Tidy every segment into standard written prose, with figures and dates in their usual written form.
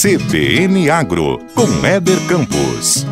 CBN Agro, com Éder Campos.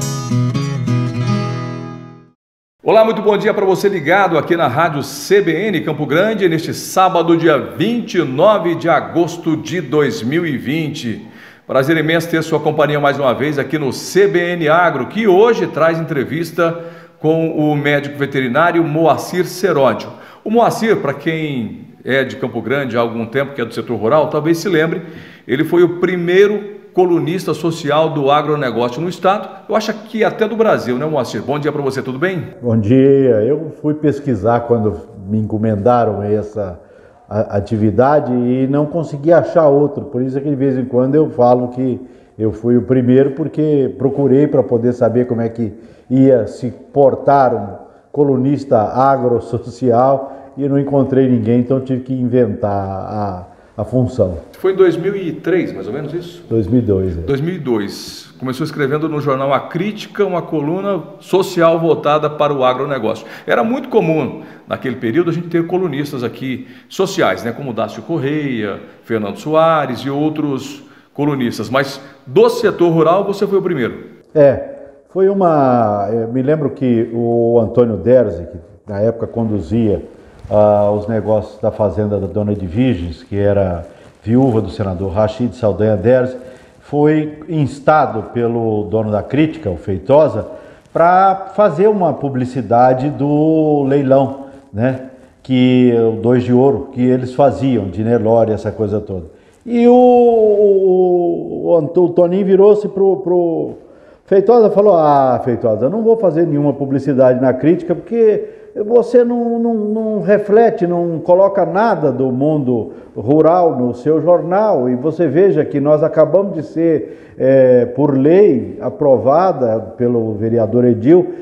Olá, muito bom dia para você ligado aqui na Rádio CBN Campo Grande, neste sábado, dia 29 de agosto de 2020. Prazer imenso ter sua companhia mais uma vez aqui no CBN Agro, que hoje traz entrevista com o médico veterinário Moacir Seródio. O Moacir, para quem é de Campo Grande há algum tempo, que é do setor rural, talvez se lembre, ele foi o primeiro colunista social do agronegócio no estado, eu acho que até do Brasil, né, Moacir? Bom dia para você, tudo bem? Bom dia, eu fui pesquisar quando me encomendaram essa atividade e não consegui achar outro, por isso é que de vez em quando eu falo que eu fui o primeiro, porque procurei para poder saber como é que ia se portar um colunista agrossocial e não encontrei ninguém, então tive que inventar a função. Foi em 2003, mais ou menos isso? 2002. 2002. Começou escrevendo no jornal A Crítica, uma coluna social voltada para o agronegócio. Era muito comum, naquele período, a gente ter colunistas aqui sociais, né, como Dácio Correia, Fernando Soares e outros colunistas. Mas do setor rural, você foi o primeiro. Foi eu me lembro que o Antônio Derzi, que na época conduzia os negócios da fazenda da Dona de Virgens, que era viúva do senador Rachid Saldanha Derzi, foi instado pelo dono da Crítica, o Feitosa, para fazer uma publicidade do leilão, né? Que o 2 de ouro que eles faziam, de Nelore, essa coisa toda. E o Toninho virou-se pro Feitosa e falou: Feitosa, eu não vou fazer nenhuma publicidade na Crítica, porque você não reflete, não coloca nada do mundo rural no seu jornal, e você veja que nós acabamos de ser, por lei, aprovada pelo vereador Edil,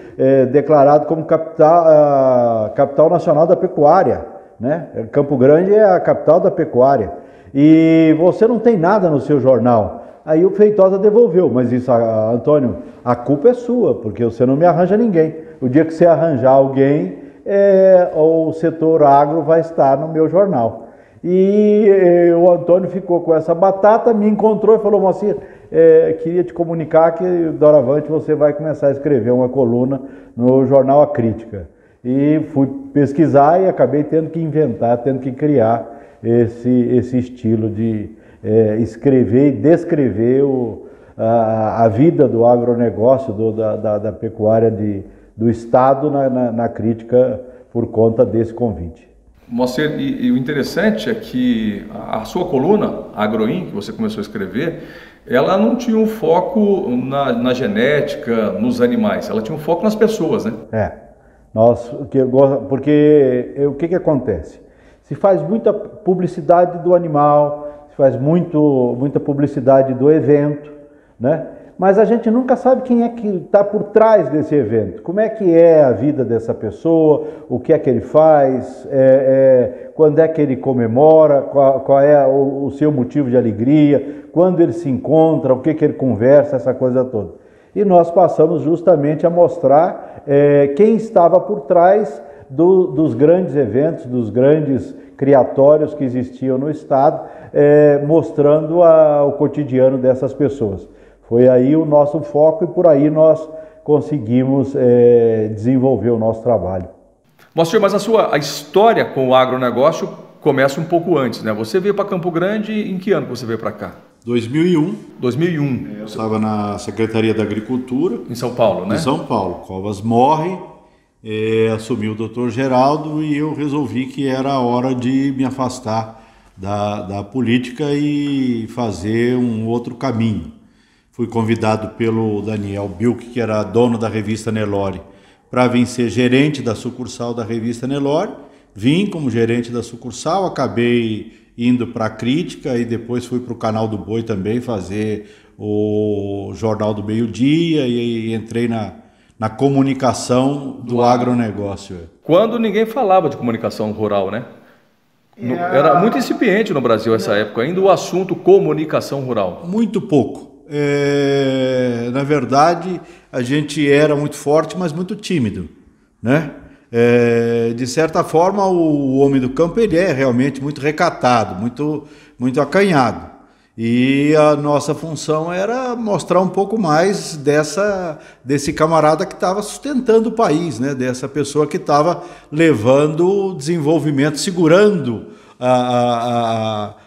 declarado como capital nacional da pecuária, né? Campo Grande é a capital da pecuária, e você não tem nada no seu jornal. Aí o Feitosa devolveu, mas isso, Antônio, a culpa é sua, porque você não me arranja ninguém. O dia que você arranjar alguém, o setor agro vai estar no meu jornal. E o Antônio ficou com essa batata, me encontrou e falou: Moacir, queria te comunicar que doravante você vai começar a escrever uma coluna no jornal A Crítica. E fui pesquisar e acabei tendo que inventar, tendo que criar esse estilo de escrever e descrever a vida do agronegócio, da pecuária do Estado na Crítica, por conta desse convite. Moacir, e o interessante é que a sua coluna, Agroin, que você começou a escrever, ela não tinha um foco na genética, nos animais, ela tinha um foco nas pessoas, né? Porque o que acontece? Se faz muita publicidade do animal, se faz muita publicidade do evento, né? Mas a gente nunca sabe quem é que está por trás desse evento. Como é que é a vida dessa pessoa, o que é que ele faz, quando é que ele comemora, qual é o seu motivo de alegria, quando ele se encontra, o que ele conversa, essa coisa toda. E nós passamos justamente a mostrar quem estava por trás dos grandes eventos, dos grandes criatórios que existiam no estado, mostrando o cotidiano dessas pessoas. Foi aí o nosso foco e por aí nós conseguimos desenvolver o nosso trabalho. Moacir, mas a história com o agronegócio começa um pouco antes, né? Você veio para Campo Grande, em que ano você veio para cá? 2001. 2001. Eu estava na Secretaria da Agricultura. Em São Paulo, né? Em São Paulo. Covas morre, assumiu o Dr. Geraldo e eu resolvi que era a hora de me afastar da política e fazer um outro caminho. Fui convidado pelo Daniel Bilk, que era dono da revista Nelore, para vir ser gerente da sucursal da revista Nelore. Vim como gerente da sucursal, acabei indo para a Crítica e depois fui para o Canal do Boi também fazer o Jornal do Meio-Dia e entrei na comunicação do agronegócio. Quando ninguém falava de comunicação rural, né? Era muito incipiente no Brasil essa época, ainda o assunto comunicação rural. Muito pouco. Na verdade, a gente era muito forte, mas muito tímido, né? De certa forma, o homem do campo ele é realmente muito recatado, muito acanhado. E a nossa função era mostrar um pouco mais desse camarada que estava sustentando o país, né? Dessa pessoa que estava levando o desenvolvimento, segurando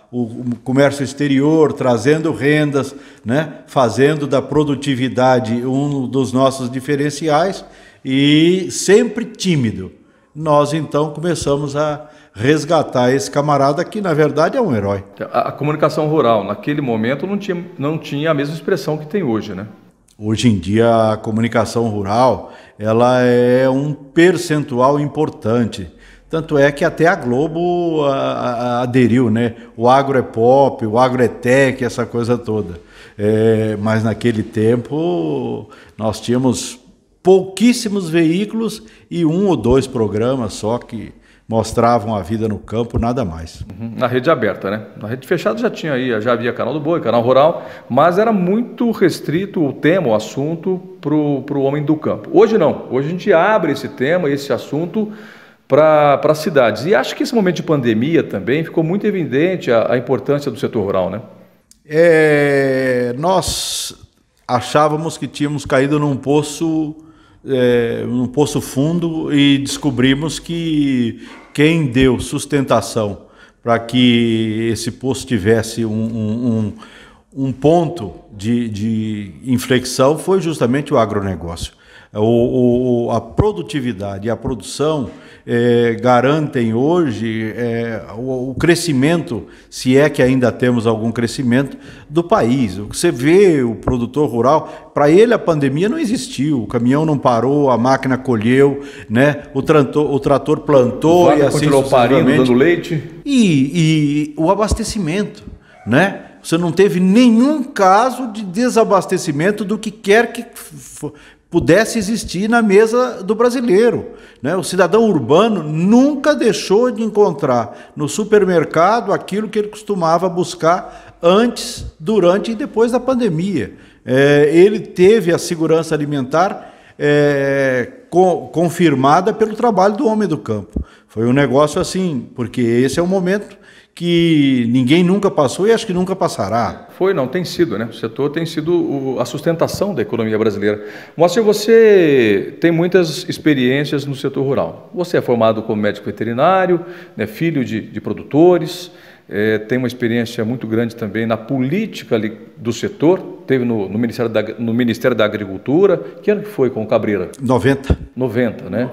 o comércio exterior, trazendo rendas, né? Fazendo da produtividade um dos nossos diferenciais e sempre tímido. Nós, então, começamos a resgatar esse camarada que, na verdade, é um herói. A comunicação rural, naquele momento, não tinha a mesma expressão que tem hoje, né? Hoje em dia, a comunicação rural, ela é um percentual importante. Tanto é que até a Globo aderiu, né? O agro é pop, o agro é tech, essa coisa toda. Mas naquele tempo, nós tínhamos pouquíssimos veículos e 1 ou 2 programas só que mostravam a vida no campo, nada mais. Na rede aberta, né? Na rede fechada já havia Canal do Boi, Canal Rural, mas era muito restrito o tema, o assunto para o homem do campo. Hoje não, hoje a gente abre esse tema, esse assunto para as cidades. E acho que esse momento de pandemia também ficou muito evidente a importância do setor rural, né? Nós achávamos que tínhamos caído num poço fundo e descobrimos que quem deu sustentação para que esse poço tivesse um ponto de inflexão foi justamente o agronegócio. A produtividade e a produção garantem hoje o crescimento, se é que ainda temos algum crescimento, do país. Você vê o produtor rural, para ele a pandemia não existiu, o caminhão não parou, a máquina colheu, né? O trator plantou e assim continuou parindo, dando leite. E o abastecimento, né? Você não teve nenhum caso de desabastecimento do que quer que pudesse existir na mesa do brasileiro, né? O cidadão urbano nunca deixou de encontrar no supermercado aquilo que ele costumava buscar antes, durante e depois da pandemia. Ele teve a segurança alimentar confirmada pelo trabalho do homem do campo. Foi um negócio assim, porque esse é um momento que ninguém nunca passou e acho que nunca passará. Tem sido, né? O setor tem sido a sustentação da economia brasileira. Moacir, você tem muitas experiências no setor rural. Você é formado como médico veterinário, né, filho de produtores, tem uma experiência muito grande também na política do setor, teve no Ministério da Agricultura. Que ano que foi com o Cabreira? 90, né?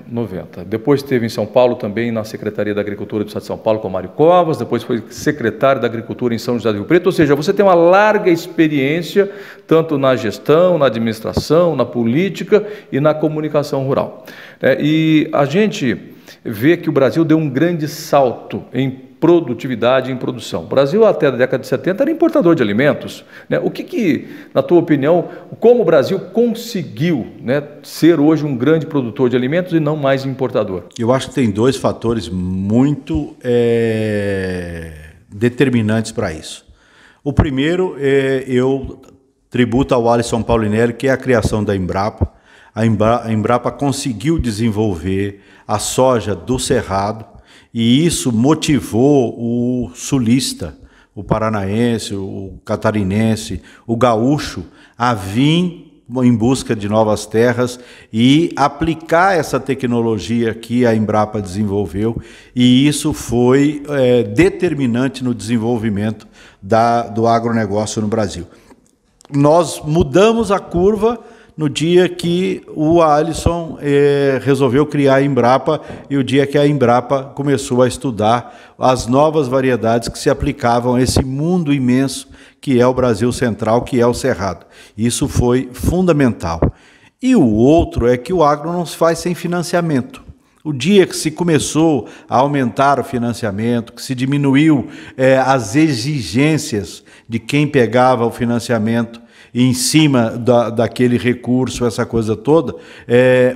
90. Depois esteve em São Paulo também, na Secretaria da Agricultura do Estado de São Paulo, com o Mário Covas. Depois foi secretário da Agricultura em São José do Rio Preto. Ou seja, você tem uma larga experiência, tanto na gestão, na administração, na política e na comunicação rural. E a gente vê que o Brasil deu um grande salto em produtividade e em produção. O Brasil, até a década de 70, era importador de alimentos, né? O que, na tua opinião, como o Brasil conseguiu, né, ser hoje um grande produtor de alimentos e não mais importador? Eu acho que tem 2 fatores muito determinantes para isso. O primeiro, eu tributo ao Alisson Paulinelli, que é a criação da Embrapa. A Embrapa conseguiu desenvolver a soja do Cerrado, e isso motivou o sulista, o paranaense, o catarinense, o gaúcho, a vir em busca de novas terras e aplicar essa tecnologia que a Embrapa desenvolveu, e isso foi determinante no desenvolvimento do agronegócio no Brasil. Nós mudamos a curva no dia que o Alisson resolveu criar a Embrapa e o dia que a Embrapa começou a estudar as novas variedades que se aplicavam a esse mundo imenso que é o Brasil Central, que é o Cerrado. Isso foi fundamental. E o outro é que o agro não se faz sem financiamento. O dia que se começou a aumentar o financiamento, que se diminuiu as exigências de quem pegava o financiamento em cima daquele recurso, essa coisa toda,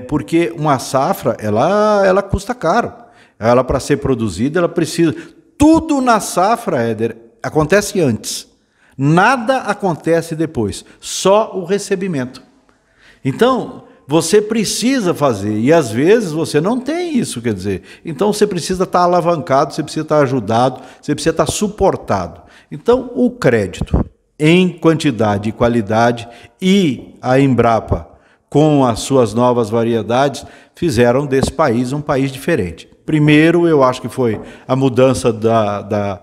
porque uma safra, ela custa caro. Ela, para ser produzida, ela precisa... Tudo na safra, Éder, acontece antes. Nada acontece depois, só o recebimento. Então, você precisa fazer, e às vezes você não tem isso, quer dizer, então você precisa estar alavancado, você precisa estar ajudado, você precisa estar suportado. Então, o crédito em quantidade e qualidade e a Embrapa, com as suas novas variedades, fizeram desse país um país diferente. Primeiro, eu acho que foi a mudança da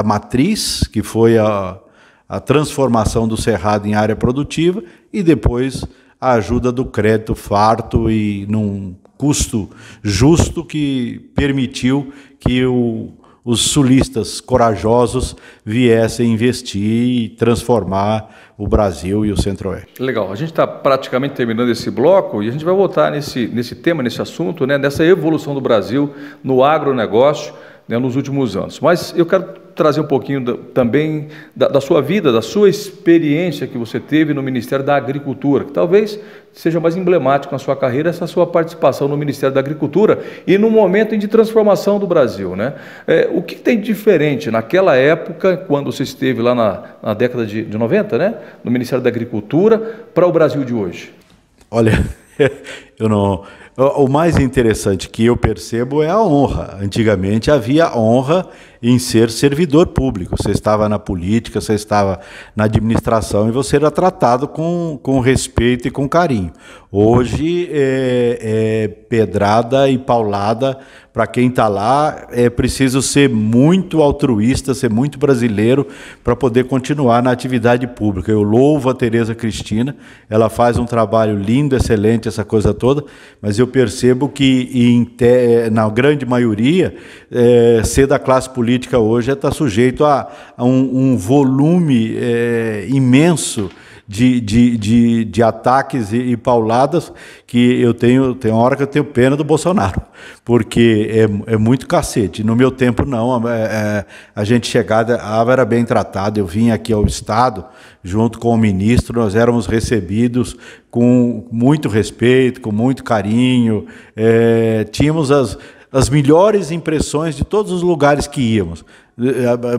matriz, que foi a transformação do cerrado em área produtiva, e depois a ajuda do crédito farto e num custo justo que permitiu que os sulistas corajosos viessem investir e transformar o Brasil e o Centro-Oeste. Legal, a gente está praticamente terminando esse bloco e a gente vai voltar nesse tema, nesse assunto, né, nessa evolução do Brasil no agronegócio, né, nos últimos anos. Mas eu quero trazer um pouquinho também da sua vida, da sua experiência que você teve no Ministério da Agricultura, que talvez seja mais emblemático na sua carreira, essa sua participação no Ministério da Agricultura e no momento de transformação do Brasil, né? O que tem de diferente naquela época, quando você esteve lá na década de 90, né, no Ministério da Agricultura, para o Brasil de hoje? Olha, o mais interessante que eu percebo é a honra. Antigamente havia honra em ser servidor público. Você estava na política, você estava na administração e você era tratado com respeito e com carinho. Hoje é pedrada e paulada para quem está lá. É preciso ser muito altruísta, ser muito brasileiro para poder continuar na atividade pública. Eu louvo a Tereza Cristina, ela faz um trabalho lindo, excelente, essa coisa toda, mas eu percebo que na grande maioria, ser da classe política hoje está sujeito a um volume imenso de ataques e pauladas, que eu tenho uma hora que eu tenho pena do Bolsonaro, porque é muito cacete. No meu tempo não, a gente chegava, era bem tratado. Eu vim aqui ao Estado junto com o ministro, nós éramos recebidos com muito respeito, com muito carinho, tínhamos as melhores impressões de todos os lugares que íamos.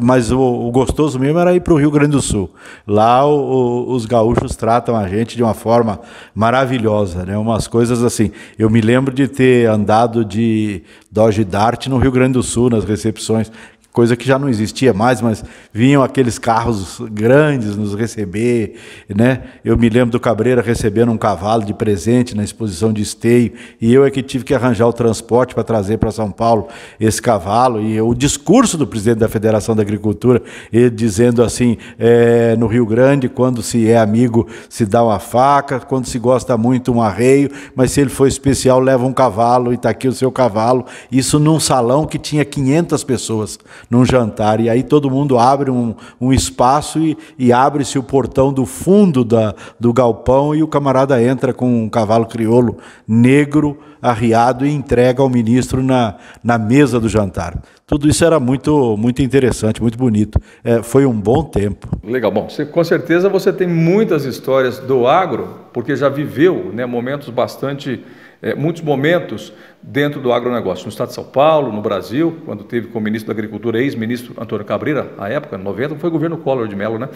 Mas o gostoso mesmo era ir para o Rio Grande do Sul. Lá os gaúchos tratam a gente de uma forma maravilhosa, né? Umas coisas assim. Eu me lembro de ter andado de Dodge Dart no Rio Grande do Sul, nas recepções, coisa que já não existia mais, mas vinham aqueles carros grandes nos receber, né? Eu me lembro do Cabreira recebendo um cavalo de presente na exposição de esteio, e eu é que tive que arranjar o transporte para trazer para São Paulo esse cavalo, e o discurso do presidente da Federação da Agricultura, ele dizendo assim, no Rio Grande, quando se é amigo, se dá uma faca, quando se gosta muito, um arreio, mas se ele for especial, leva um cavalo, e está aqui o seu cavalo. Isso num salão que tinha 500 pessoas, num jantar, e aí todo mundo abre um espaço e abre-se o portão do fundo do galpão, e o camarada entra com um cavalo crioulo negro arriado e entrega ao ministro na mesa do jantar. Tudo isso era muito, muito interessante, muito bonito. Foi um bom tempo. Legal. Bom, com certeza você tem muitas histórias do agro, porque já viveu, né, muitos momentos dentro do agronegócio, no estado de São Paulo, no Brasil, quando teve como ministro da Agricultura, ex-ministro Antônio Cabreira, à época, em 90, foi o governo Collor de Mello, né?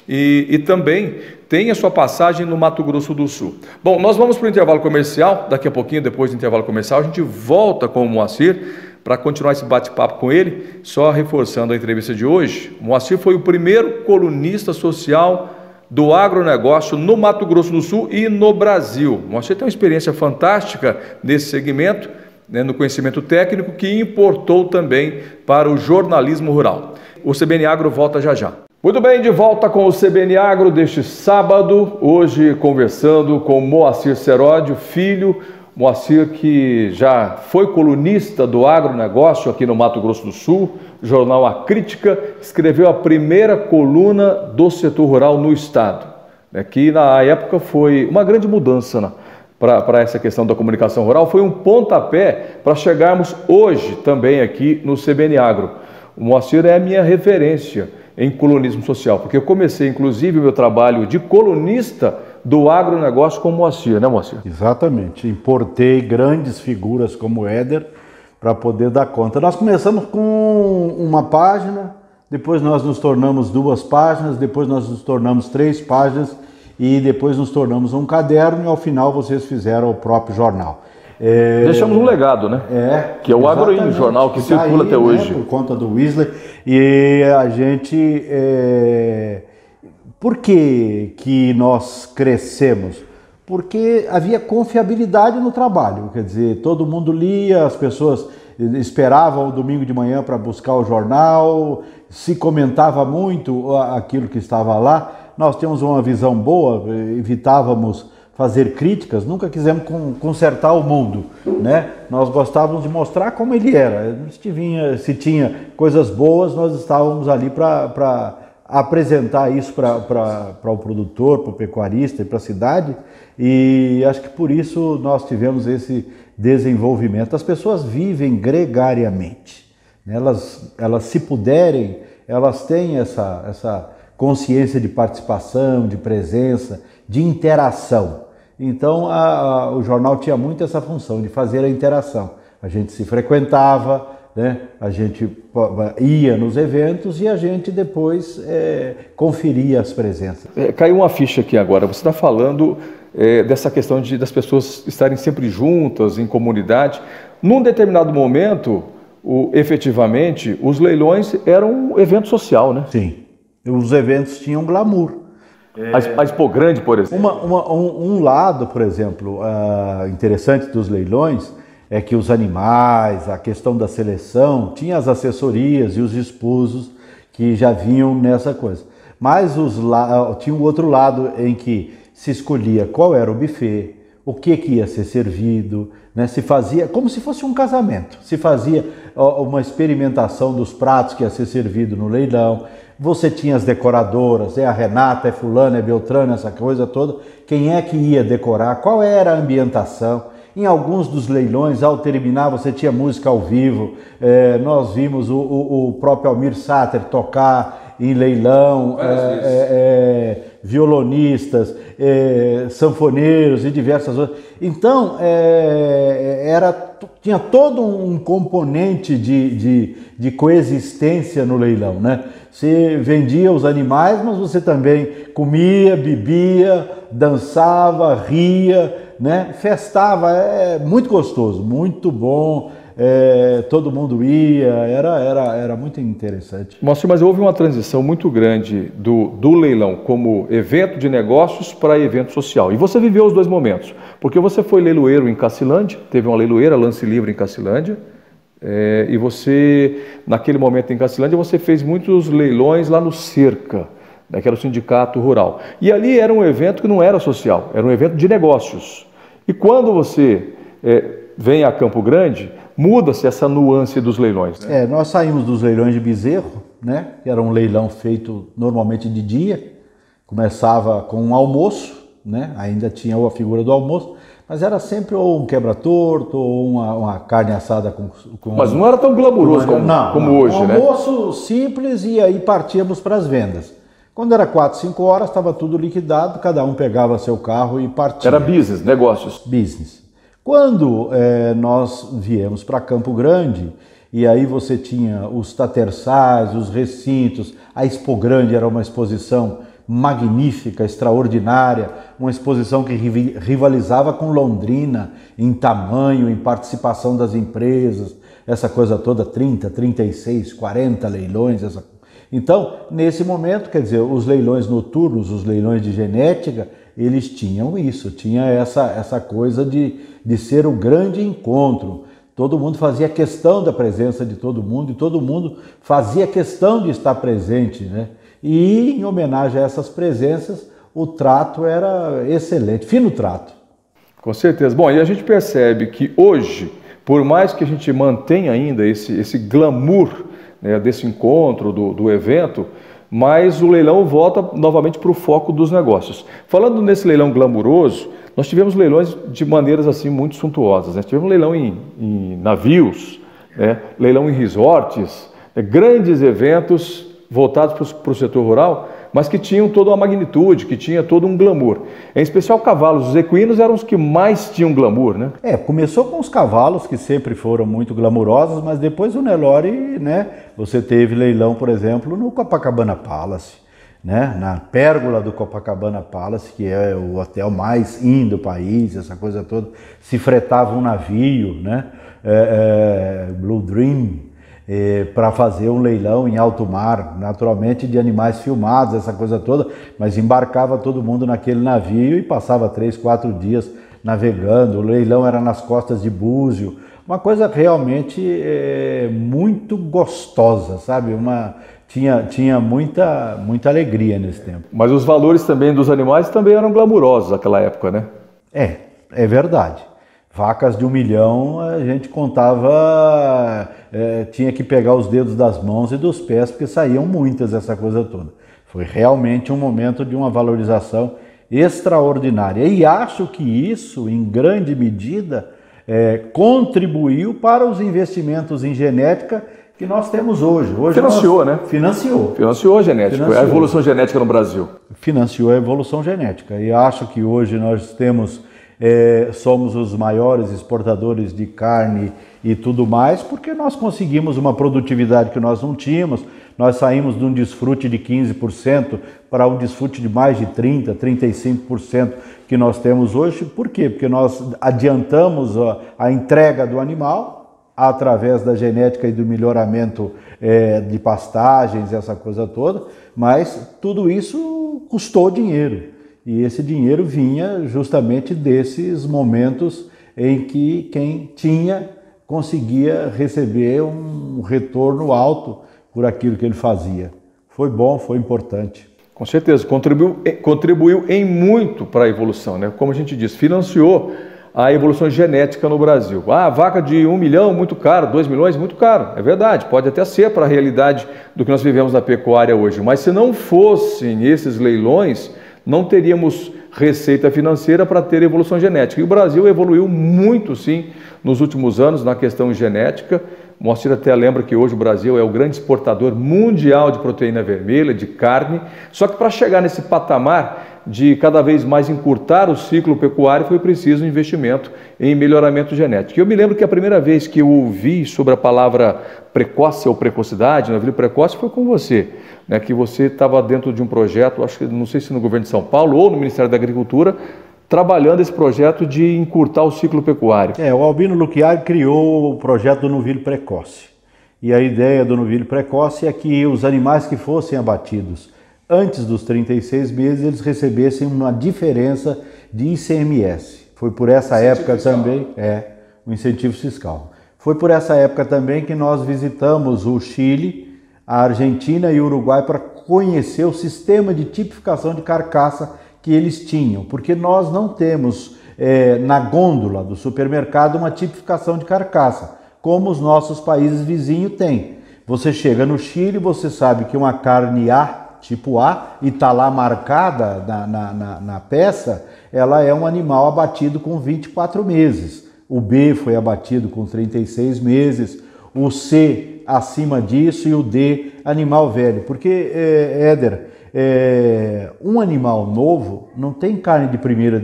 E também tem a sua passagem no Mato Grosso do Sul. Bom, nós vamos para o intervalo comercial, daqui a pouquinho, depois do intervalo comercial, a gente volta com o Moacir para continuar esse bate-papo com ele, só reforçando a entrevista de hoje. O Moacir foi o primeiro colunista social do agronegócio no Mato Grosso do Sul e no Brasil. Você tem uma experiência fantástica nesse segmento, né, no conhecimento técnico, que importou também para o jornalismo rural. O CBN Agro volta já já. Muito bem, de volta com o CBN Agro deste sábado, hoje conversando com Moacir Seródio, filho. Moacir, que já foi colunista do agronegócio aqui no Mato Grosso do Sul, jornal A Crítica, escreveu a primeira coluna do setor rural no estado, né, que na época foi uma grande mudança para essa questão da comunicação rural, foi um pontapé para chegarmos hoje também aqui no CBN Agro. O Moacir é a minha referência em colunismo social, porque eu comecei inclusive o meu trabalho de colunista do agronegócio com o Moacir, né, Moacir? Exatamente. Importei grandes figuras como o Éder para poder dar conta. Nós começamos com uma página, depois nós nos tornamos 2 páginas, depois nós nos tornamos 3 páginas e depois nos tornamos um caderno e ao final vocês fizeram o próprio jornal. Deixamos um legado, né? Que é o Agroinho, jornal que circula até hoje. Por conta do Weasley. E a gente... Por que nós crescemos? Porque havia confiabilidade no trabalho. Quer dizer, todo mundo lia, as pessoas esperavam o domingo de manhã para buscar o jornal, se comentava muito aquilo que estava lá. Nós tínhamos uma visão boa, evitávamos fazer críticas, nunca quisemos consertar o mundo, né? Nós gostávamos de mostrar como ele era. Se tinha coisas boas, nós estávamos ali para apresentar isso para o produtor, para o pecuarista e para a cidade, e acho que por isso nós tivemos esse desenvolvimento. As pessoas vivem gregariamente, né? Elas se puderem, elas têm essa consciência de participação, de presença, de interação. Então o jornal tinha muito essa função de fazer a interação. A gente se frequentava, né? A gente ia nos eventos e a gente depois conferia as presenças. Caiu uma ficha aqui agora, você está falando dessa questão das pessoas estarem sempre juntas, em comunidade. Num determinado momento, efetivamente, os leilões eram um evento social, né? Sim, os eventos tinham glamour. A Expo Grande, por exemplo. Um lado, por exemplo, interessante dos leilões é que os animais, a questão da seleção, tinha as assessorias e os esposos que já vinham nessa coisa. Mas tinha um outro lado em que se escolhia qual era o buffet, o que ia ser servido, né? Se fazia como se fosse um casamento, se fazia uma experimentação dos pratos que ia ser servido no leilão. Você tinha as decoradoras, a Renata, fulana, Beltrana, essa coisa toda. Quem é que ia decorar? Qual era a ambientação? Em alguns dos leilões, ao terminar, você tinha música ao vivo. Nós vimos o próprio Almir Sater tocar em leilão, violonistas, sanfoneiros e diversas outras. Então, tinha todo um componente de coexistência no leilão, né? Você vendia os animais, mas você também comia, bebia, dançava, ria, né? Festava. Muito gostoso, muito bom. Todo mundo ia, era muito interessante. Nós saímos dos leilões de bezerro, né? Que era um leilão feito normalmente de dia, começava com um almoço, né? Ainda tinha a figura do almoço, mas era sempre ou um quebra-torto ou uma carne assada com... Mas não era tão glamuroso como hoje, né? Almoço simples e aí partíamos para as vendas. Quando era 4, 5 horas, estava tudo liquidado, cada um pegava seu carro e partia. Era business, negócios. Business. Quando nós viemos para Campo Grande, e aí você tinha os tatersais, os recintos, a Expo Grande era uma exposição magnífica, extraordinária, uma exposição que rivalizava com Londrina em tamanho, em participação das empresas, essa coisa toda, 30, 36, 40 leilões. Então, nesse momento, quer dizer, os leilões noturnos, os leilões de genética, eles tinham isso, tinha essa coisa de ser o grande encontro. Todo mundo fazia questão da presença de todo mundo e todo mundo fazia questão de estar presente, né? E em homenagem a essas presenças, o trato era excelente, fino trato. Com certeza. Bom, e a gente percebe que hoje, por mais que a gente mantenha ainda esse glamour, né, desse encontro, do evento, mas o leilão volta novamente para o foco dos negócios. Falando nesse leilão glamuroso, nós tivemos leilões de maneiras assim muito suntuosas, né? Tivemos leilão em navios, né? Leilão em resorts, né? Grandes eventos voltados para o setor rural, mas que tinham toda uma magnitude, que tinha todo um glamour. Em especial cavalos, os equinos eram os que mais tinham glamour, né? Começou com os cavalos, que sempre foram muito glamurosos, mas depois o Nelore, né? Você teve leilão, por exemplo, no Copacabana Palace, né, na pérgola do Copacabana Palace, que é o hotel mais in do país, essa coisa toda, se fretava um navio, né, Blue Dream, para fazer um leilão em alto mar, naturalmente de animais filmados, essa coisa toda, mas embarcava todo mundo naquele navio e passava 3, 4 dias navegando. O leilão era nas costas de Búzio, uma coisa realmente muito gostosa, sabe? Tinha muita alegria nesse tempo. Mas os valores também dos animais também eram glamurosos naquela época, né? É verdade. Vacas de 1 milhão a gente contava, tinha que pegar os dedos das mãos e dos pés, porque saíam muitas, essa coisa toda. Foi realmente um momento de uma valorização extraordinária. E acho que isso, em grande medida, contribuiu para os investimentos em genética que nós temos hoje. Financiou, né? Financiou a genética, a evolução genética no Brasil. Financiou a evolução genética. E acho que hoje nós somos os maiores exportadores de carne e tudo mais, porque nós conseguimos uma produtividade que nós não tínhamos. Nós saímos de um desfrute de 15% para um desfrute de mais de 30%, 35% que nós temos hoje. Por quê? Porque nós adiantamos a entrega do animal através da genética e do melhoramento de pastagens, essa coisa toda, mas tudo isso custou dinheiro. E esse dinheiro vinha justamente desses momentos em que quem tinha conseguia receber um retorno alto por aquilo que ele fazia. Foi bom, foi importante. Com certeza, contribuiu em muito para a evolução, né? Como a gente disse, financiou a evolução genética no Brasil. A vaca de 1 milhão, muito caro, 2 milhões, muito caro. É verdade, pode até ser para a realidade do que nós vivemos na pecuária hoje. Mas se não fossem esses leilões, não teríamos receita financeira para ter evolução genética. E o Brasil evoluiu muito, sim, nos últimos anos na questão genética. Moacir até lembra que hoje o Brasil é o grande exportador mundial de proteína vermelha, de carne. Só que para chegar nesse patamar de cada vez mais encurtar o ciclo pecuário, foi preciso um investimento em melhoramento genético. Eu me lembro que a primeira vez que eu ouvi sobre a palavra precoce ou precocidade, novilho precoce, foi com você, né, que você estava dentro de um projeto, acho que não sei se no governo de São Paulo ou no Ministério da Agricultura, trabalhando esse projeto de encurtar o ciclo pecuário. O Albino Luquiari criou o projeto do novilho precoce. E a ideia do novilho precoce é que os animais que fossem abatidos antes dos 36 meses, eles recebessem uma diferença de ICMS. Foi por essa época também, um incentivo fiscal. Foi por essa época também que nós visitamos o Chile, a Argentina e o Uruguai para conhecer o sistema de tipificação de carcaça que eles tinham, porque nós não temos na gôndola do supermercado uma tipificação de carcaça, como os nossos países vizinhos têm. Você chega no Chile, você sabe que uma carne A, tipo A, e está lá marcada na peça, ela é um animal abatido com 24 meses. O B foi abatido com 36 meses, o C acima disso e o D, animal velho. Porque, Éder, um animal novo não tem carne de primeira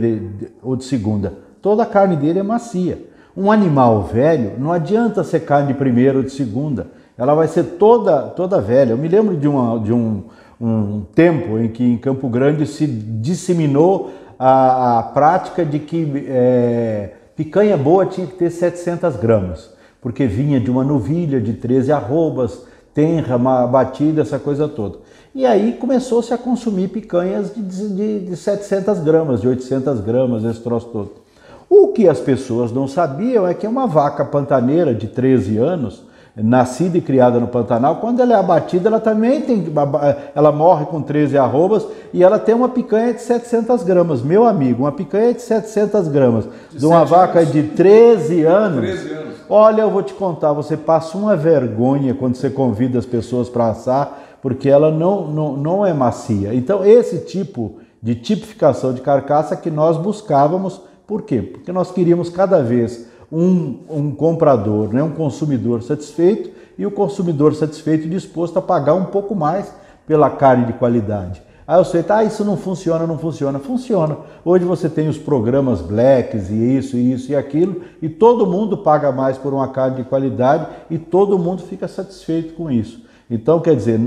ou de segunda. Toda a carne dele é macia. Um animal velho não adianta ser carne de primeira ou de segunda. Ela vai ser toda velha. Eu me lembro de um tempo em que em Campo Grande se disseminou a prática de que picanha boa tinha que ter 700 gramas, porque vinha de uma novilha de 13 arrobas, tenra, batida, essa coisa toda. E aí começou-se a consumir picanhas de 700 gramas, de 800 gramas, esse troço todo. O que as pessoas não sabiam é que uma vaca pantaneira de 13 anos, nascida e criada no Pantanal, quando ela é abatida, ela também ela morre com 13 arrobas e ela tem uma picanha de 700 gramas. Meu amigo, uma picanha de 700 gramas de uma vaca de 13 anos. Olha, eu vou te contar, você passa uma vergonha quando você convida as pessoas para assar, porque ela não é macia. Então, esse tipo de tipificação de carcaça que nós buscávamos, por quê? Porque nós queríamos cada vez um comprador, né, um consumidor satisfeito, e o consumidor satisfeito disposto a pagar um pouco mais pela carne de qualidade. Aí você isso não funciona, não funciona. Funciona. Hoje você tem os programas Blacks e isso e aquilo, e todo mundo paga mais por uma carne de qualidade e todo mundo fica satisfeito com isso. Então, quer dizer,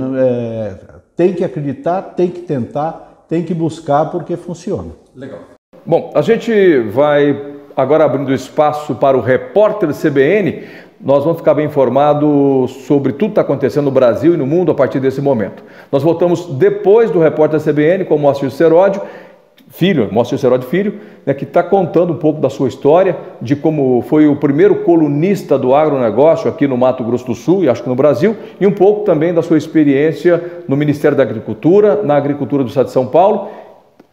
tem que acreditar, tem que tentar, tem que buscar, porque funciona. Legal. Bom, a gente vai agora abrindo espaço para o repórter CBN. Nós vamos ficar bem informados sobre tudo que está acontecendo no Brasil e no mundo a partir desse momento. Nós voltamos depois do repórter CBN com o Moacir Seródio Filho, né, que está contando um pouco da sua história, de como foi o primeiro colunista do agronegócio aqui no Mato Grosso do Sul e acho que no Brasil, e um pouco também da sua experiência no Ministério da Agricultura, na agricultura do estado de São Paulo,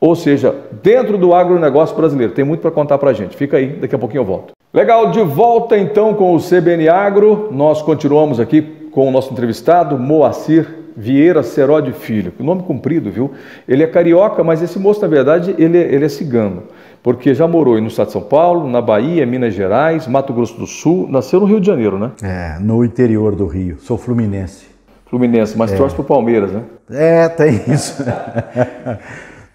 ou seja, dentro do agronegócio brasileiro. Tem muito para contar para a gente. Fica aí, daqui a pouquinho eu volto. Legal, de volta então com o CBN Agro. Nós continuamos aqui com o nosso entrevistado, Moacir Vieira Seródio Filho. Nome comprido, viu? Ele é carioca, mas esse moço, na verdade, ele é cigano, porque já morou no estado de São Paulo, na Bahia, Minas Gerais, Mato Grosso do Sul, nasceu no Rio de Janeiro, né? No interior do Rio. Sou fluminense. Fluminense, mas torce pro Palmeiras, né? Tem isso.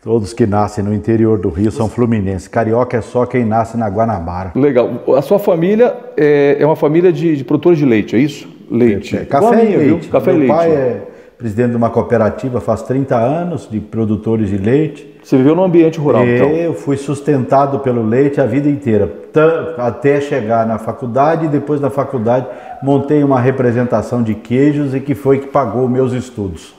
Todos que nascem no interior do Rio são fluminenses. Carioca é só quem nasce na Guanabara. Legal. A sua família é uma família de produtores de leite, é isso? Leite. Café e leite. Viu? Café e leite. Meu pai é presidente de uma cooperativa faz 30 anos de produtores de leite. Você viveu num ambiente rural, então? Eu fui sustentado pelo leite a vida inteira, até chegar na faculdade, e depois da faculdade montei uma representação de queijos e que foi que pagou meus estudos.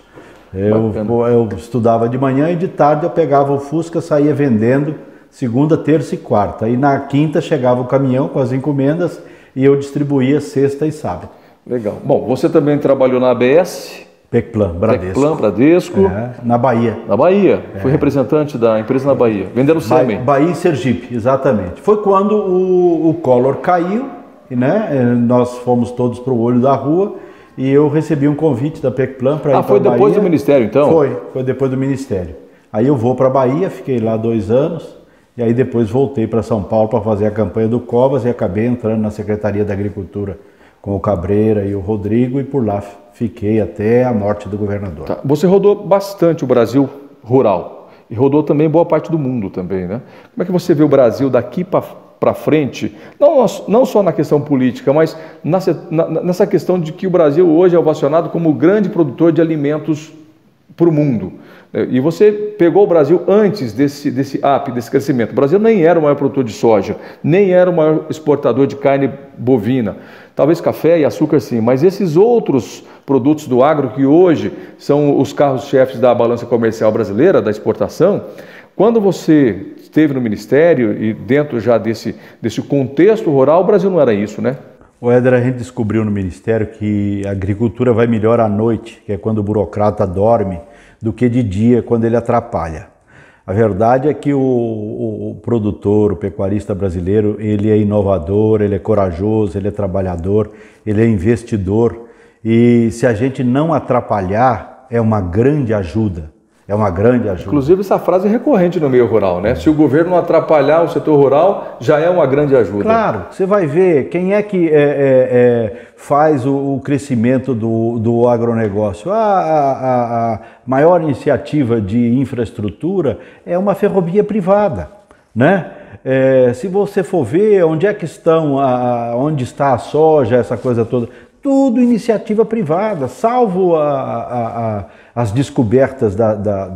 Eu estudava de manhã e de tarde eu pegava o Fusca, saía vendendo segunda, terça e quarta. E na quinta chegava o caminhão com as encomendas e eu distribuía sexta e sábado. Legal. Bom, você também trabalhou na ABS? Pecplan, Bradesco. Pecplan, Bradesco. Na Bahia. Na Bahia. Foi representante da empresa na Bahia. Vendendo sêmen. Bahia e Sergipe, exatamente. Foi quando o Collor caiu, né? Nós fomos todos para o olho da rua. E eu recebi um convite da Pecplan para ir para a Bahia. Foi depois do Ministério, então? Foi depois do Ministério. Aí eu vou para a Bahia, fiquei lá 2 anos, e aí depois voltei para São Paulo para fazer a campanha do Covas e acabei entrando na Secretaria da Agricultura com o Cabreira e o Rodrigo, e por lá fiquei até a morte do governador. Tá. Você rodou bastante o Brasil rural e rodou também boa parte do mundo também, né? Como é que você vê o Brasil daqui para frente, não só na questão política, mas nessa questão de que o Brasil hoje é ovacionado como o grande produtor de alimentos para o mundo. E você pegou o Brasil antes desse crescimento. O Brasil nem era o maior produtor de soja, nem era o maior exportador de carne bovina. Talvez café e açúcar sim, mas esses outros produtos do agro que hoje são os carros-chefes da balança comercial brasileira, da exportação, quando você esteve no Ministério e dentro já desse contexto rural, o Brasil não era isso, né? O Éder, a gente descobriu no Ministério que a agricultura vai melhor à noite, que é quando o burocrata dorme, do que de dia, quando ele atrapalha. A verdade é que o produtor, o pecuarista brasileiro, ele é inovador, ele é corajoso, ele é trabalhador, ele é investidor. E se a gente não atrapalhar, é uma grande ajuda. É uma grande ajuda. Inclusive, essa frase é recorrente no meio rural, né? Se o governo não atrapalhar o setor rural, já é uma grande ajuda. Claro, você vai ver quem é que faz o crescimento do agronegócio. A maior iniciativa de infraestrutura é uma ferrovia privada, né? Se você for ver onde é que onde está a soja, essa coisa toda, tudo iniciativa privada, salvo as descobertas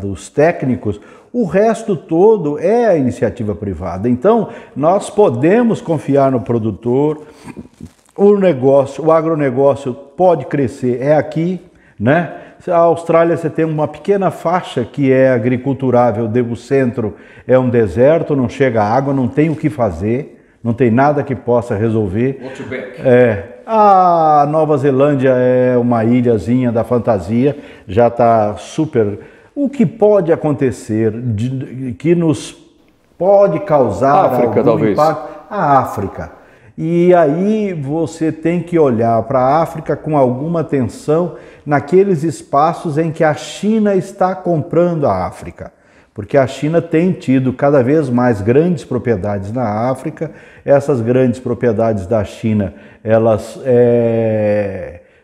dos técnicos, o resto todo é a iniciativa privada. Então, nós podemos confiar no produtor, o agronegócio pode crescer, é aqui, né? A Austrália, você tem uma pequena faixa que é agriculturável, o centro é um deserto, não chega água, não tem o que fazer, não tem nada que possa resolver. A Nova Zelândia é uma ilhazinha da fantasia, já está super... O que pode acontecer, que nos pode causar algum impacto? A África. E aí você tem que olhar para a África com alguma atenção naqueles espaços em que a China está comprando a África. Porque a China tem tido cada vez mais grandes propriedades na África. Essas grandes propriedades da China, elas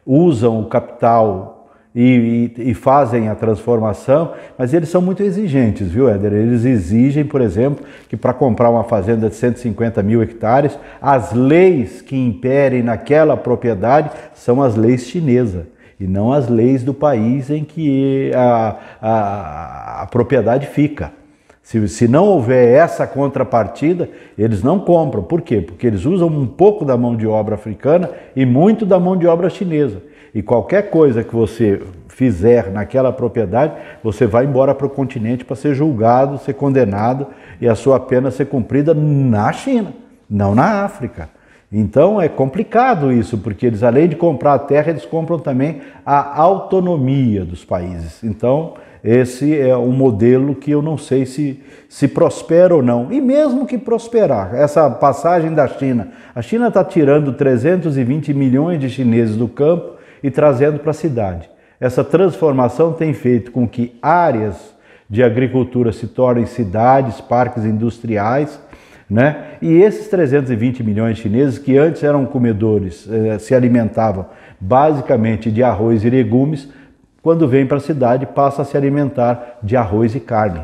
usam o capital e fazem a transformação, mas eles são muito exigentes, viu, Éder? Eles exigem, por exemplo, que para comprar uma fazenda de 150 mil hectares, as leis que imperem naquela propriedade são as leis chinesas. e não as leis do país em que a propriedade fica. Se não houver essa contrapartida, eles não compram. Por quê? Porque eles usam um pouco da mão de obra africana e muito da mão de obra chinesa. E qualquer coisa que você fizer naquela propriedade, você vai embora para o continente para ser julgado, ser condenado e a sua pena ser cumprida na China, não na África. Então é complicado isso, porque eles, além de comprar a terra, eles compram também a autonomia dos países. Então esse é um modelo que eu não sei se prospera ou não. E mesmo que prosperar, essa passagem da China, a China está tirando 320 milhões de chineses do campo e trazendo para a cidade. Essa transformação tem feito com que áreas de agricultura se tornem cidades, parques industriais, né? E esses 320 milhões de chineses que antes eram comedores, se alimentavam basicamente de arroz e legumes, quando vêm para a cidade passa a se alimentar de arroz e carne.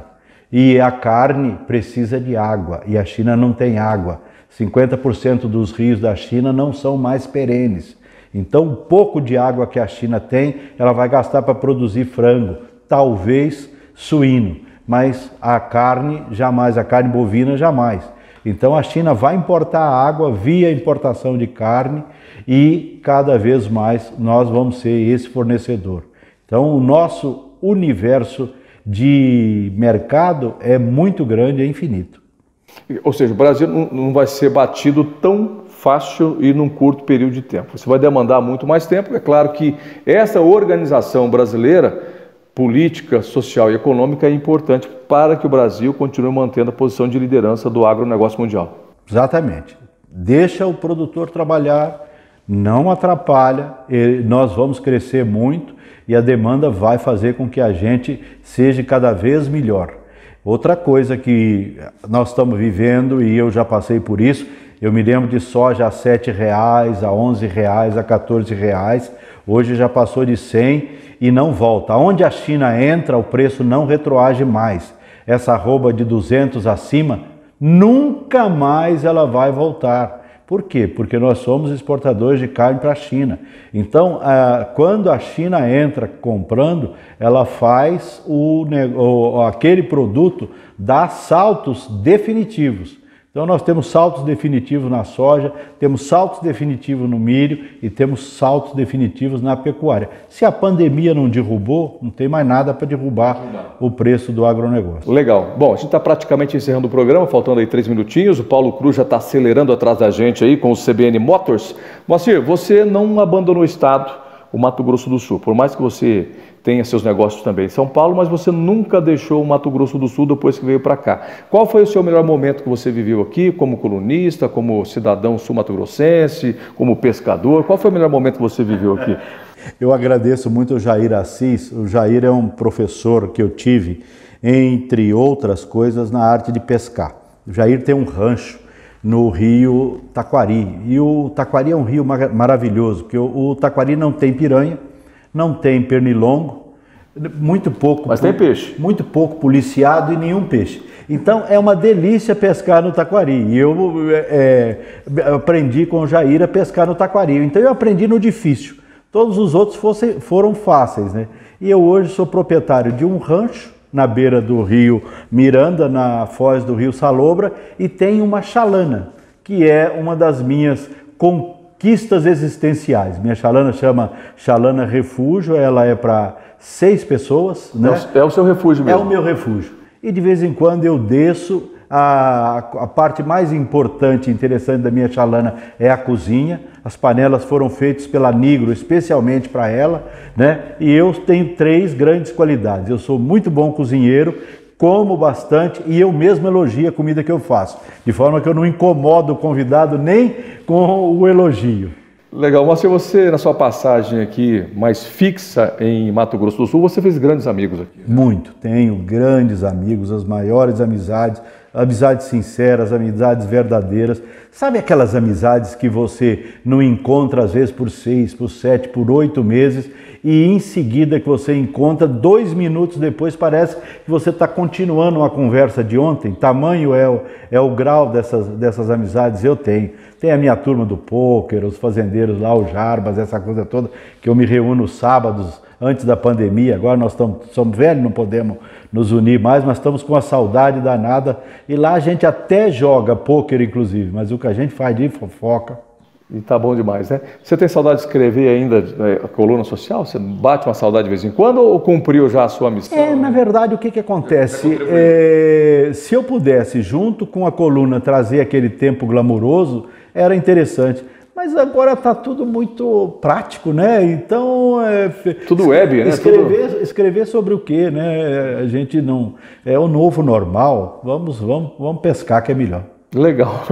E a carne precisa de água e a China não tem água. 50% dos rios da China não são mais perenes. Então, o pouco de água que a China tem, ela vai gastar para produzir frango, talvez suíno, mas a carne jamais, a carne bovina jamais. Então, a China vai importar água via importação de carne e cada vez mais nós vamos ser esse fornecedor. Então, o nosso universo de mercado é muito grande, é infinito. Ou seja, o Brasil não vai ser batido tão fácil e num curto período de tempo. Você vai demandar muito mais tempo. É claro que essa organização brasileira, política, social e econômica, é importante para que o Brasil continue mantendo a posição de liderança do agronegócio mundial. Exatamente. Deixa o produtor trabalhar, não atrapalha, nós vamos crescer muito e a demanda vai fazer com que a gente seja cada vez melhor. Outra coisa que nós estamos vivendo, e eu já passei por isso, eu me lembro de soja a R$7, a R$11, a R$14, hoje já passou de 100 e não volta. Onde a China entra, o preço não retroage mais. Essa arroba de 200 acima, nunca mais ela vai voltar. Por quê? Porque nós somos exportadores de carne para a China. Então, quando a China entra comprando, ela faz aquele produto dar saltos definitivos. Então, nós temos saltos definitivos na soja, temos saltos definitivos no milho e temos saltos definitivos na pecuária. Se a pandemia não derrubou, não tem mais nada para derrubar o preço do agronegócio. Legal. Bom, a gente está praticamente encerrando o programa, faltando aí 3 minutinhos. O Paulo Cruz já está acelerando atrás da gente aí com o CBN Motors. Moacir, você não abandonou o estado, o Mato Grosso do Sul, por mais que você tenha seus negócios também em São Paulo, mas você nunca deixou o Mato Grosso do Sul depois que veio para cá. Qual foi o seu melhor momento que você viveu aqui, como colunista, como cidadão sul-mato-grossense, como pescador? Qual foi o melhor momento que você viveu aqui? Eu agradeço muito ao Jair Assis. O Jair é um professor que eu tive, entre outras coisas, na arte de pescar. O Jair tem um rancho no rio Taquari, e o Taquari é um rio maravilhoso, porque o Taquari não tem piranha, não tem pernilongo, muito pouco. Mas tem peixe. Muito pouco policiado e nenhum peixe. Então é uma delícia pescar no Taquari. E eu aprendi com o Jair a pescar no Taquari. Então eu aprendi no difícil. Todos os outros foram fáceis, né? E eu hoje sou proprietário de um rancho na beira do rio Miranda, na foz do rio Salobra, e tenho uma chalana, que é uma das minhas conquistas existenciais. Minha chalana chama Chalana Refúgio, ela é para 6 pessoas. Né? É o seu refúgio mesmo? É o meu refúgio. E de vez em quando eu desço. A parte mais importante e interessante da minha chalana é a cozinha. As panelas foram feitas pela Nigro especialmente para ela, né? E eu tenho 3 grandes qualidades. Eu sou muito bom cozinheiro, como bastante e eu mesmo elogio a comida que eu faço, de forma que eu não incomodo o convidado nem com o elogio. Legal, Moacir, você na sua passagem aqui mais fixa em Mato Grosso do Sul, você fez grandes amigos aqui. Muito, tenho grandes amigos, as maiores amizades, amizades sinceras, amizades verdadeiras. Sabe aquelas amizades que você não encontra às vezes por 6, por 7, por 8 meses e em seguida que você encontra, 2 minutos depois parece que você está continuando uma conversa de ontem? Tamanho é o grau dessas amizades eu tenho. Tem a minha turma do pôquer, os fazendeiros lá, o Jarbas, essa coisa toda, que eu me reúno nos sábados antes da pandemia. Agora nós somos velhos, não podemos nos unir mais, mas estamos com uma saudade danada. E lá a gente até joga pôquer, inclusive, mas o que a gente faz de fofoca. E tá bom demais, né? Você tem saudade de escrever ainda a coluna social? Você bate uma saudade de vez em quando ou cumpriu já a sua missão? Na verdade, o que acontece? Se eu pudesse, junto com a coluna, trazer aquele tempo glamuroso, era interessante. Mas agora está tudo muito prático, né? Então... tudo web, né? Escrever sobre o quê, né? A gente não... É o novo normal. Vamos pescar que é melhor. Legal,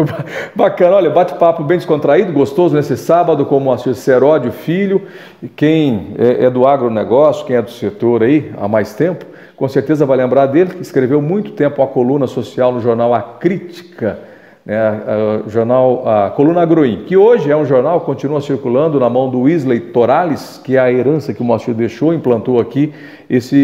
bacana. Olha, bate-papo bem descontraído, gostoso nesse sábado com o Moacir Seródio Filho. E quem é do agronegócio, quem é do setor aí há mais tempo, com certeza vai lembrar dele, que escreveu muito tempo uma coluna social no jornal A Crítica, a coluna Agroim, que hoje é um jornal, continua circulando na mão do Wesley Torales, que é a herança que o Moacir deixou, implantou aqui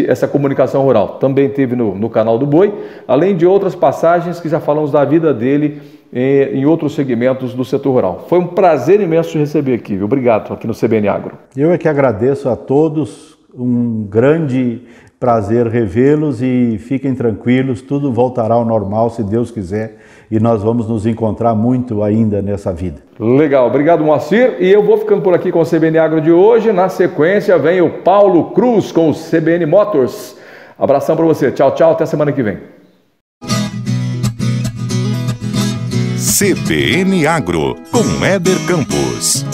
essa comunicação rural. Também teve no canal do Boi, além de outras passagens que já falamos da vida dele em outros segmentos do setor rural. Foi um prazer imenso te receber aqui, viu? Obrigado, aqui no CBN Agro. Eu é que agradeço a todos, um grande prazer revê-los e fiquem tranquilos, tudo voltará ao normal, se Deus quiser, e nós vamos nos encontrar muito ainda nessa vida. Legal, obrigado, Moacir, e eu vou ficando por aqui com o CBN Agro de hoje. Na sequência vem o Paulo Cruz com o CBN Motors. Abração para você, tchau, tchau, até semana que vem. CBN Agro, com Éder Campos.